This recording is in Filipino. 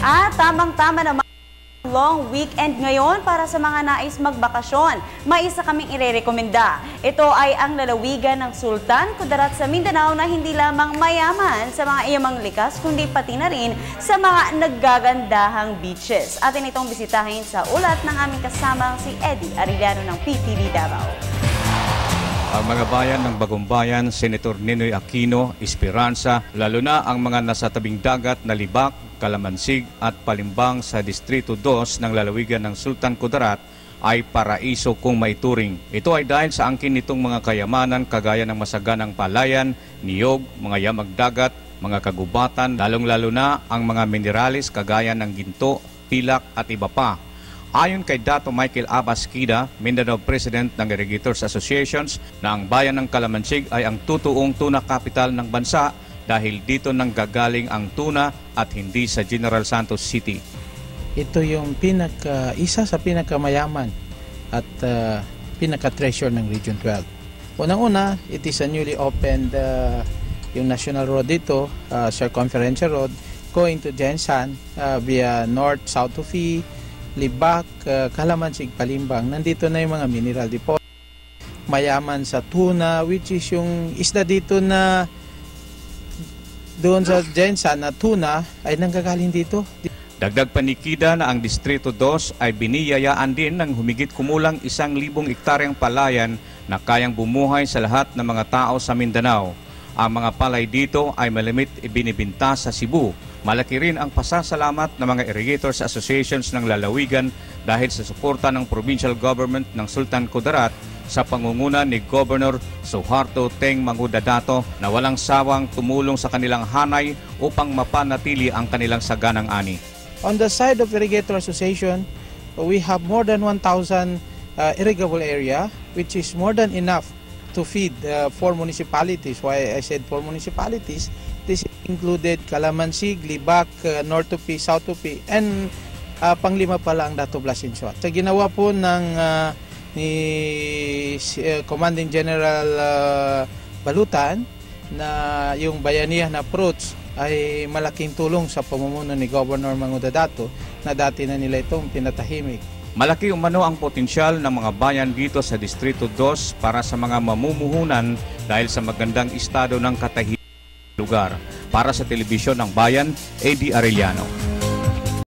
At tamang-tama naman long weekend ngayon para sa mga nais magbakasyon. May isa kaming irerekomenda. Ito ay ang lalawigan ng Sultan Kudarat sa Mindanao na hindi lamang mayaman sa mga iyamang likas kundi pati na rin sa mga naggagandahang beaches. Atin itong bisitahin sa ulat ng aming kasamang si Eddie Arellano ng PTV Davao. Ang mga bayan ng Bagong Bayan, Senator Ninoy Aquino, Esperanza, lalo na ang mga nasa tabing dagat na Libak, Calamansig at Palimbang sa Distrito 2 ng lalawigan ng Sultan Kudarat ay paraiso kung maituring. Ito ay dahil sa angkin nitong mga kayamanan kagaya ng masaganang palayan, niyog, mga yamag dagat, mga kagubatan, lalong-lalo na ang mga mineralis kagaya ng ginto, pilak at iba pa. Ayon kay Dato Michael Abasquida, Mindanao President ng Irrigators Associations, na ang bayan ng Calamansig ay ang tutuong tuna capital ng bansa dahil dito nanggagaling ang tuna at hindi sa General Santos City. Ito yung isa sa pinakamayaman at pinaka-treasure ng Region 12. Unang-una, it is a newly opened yung national road dito, circumferential road, going to Jensan via north-south of Libak, Calamansig, Palimbang. Nandito na yung mga mineral deposit. Mayaman sa tuna, which is yung isda dito na doon sa Jensan na tuna ay nanggagaling dito. Dagdag panikida na ang Distrito 2 ay biniyayaan din ng humigit kumulang 1,000 ektaryang palayan na kayang bumuhay sa lahat ng mga tao sa Mindanao. Ang mga palay dito ay malimit ibinibinta sa Cebu. Malaki rin ang pasasalamat ng mga irrigators associations ng lalawigan dahil sa suporta ng provincial government ng Sultan Kudarat sa pangunguna ni Governor Suharto Teng Mangudadato na walang sawang tumulong sa kanilang hanay upang mapanatili ang kanilang saganang ani. On the side of Irrigator Association, we have more than 1,000 irrigable area, which is more than enough to feed 4 municipalities. Why I said 4 municipalities? This included Calamansig, Libak, North Tupi, South Tupi, and panglima pala ang Dato Blasensio. Sa ginawa po ng ni Commanding General Balutan na yung bayanihan approach ay malaking tulong sa pamumuno ni Governor Mangudadato na dati na nila itong pinatahimik. Malaki umano ang potensyal ng mga bayan dito sa Distrito 2 para sa mga mamumuhunan dahil sa magandang estado ng katahimikan lugar. Para sa Telebisyon ng Bayan, Eddie Arellano.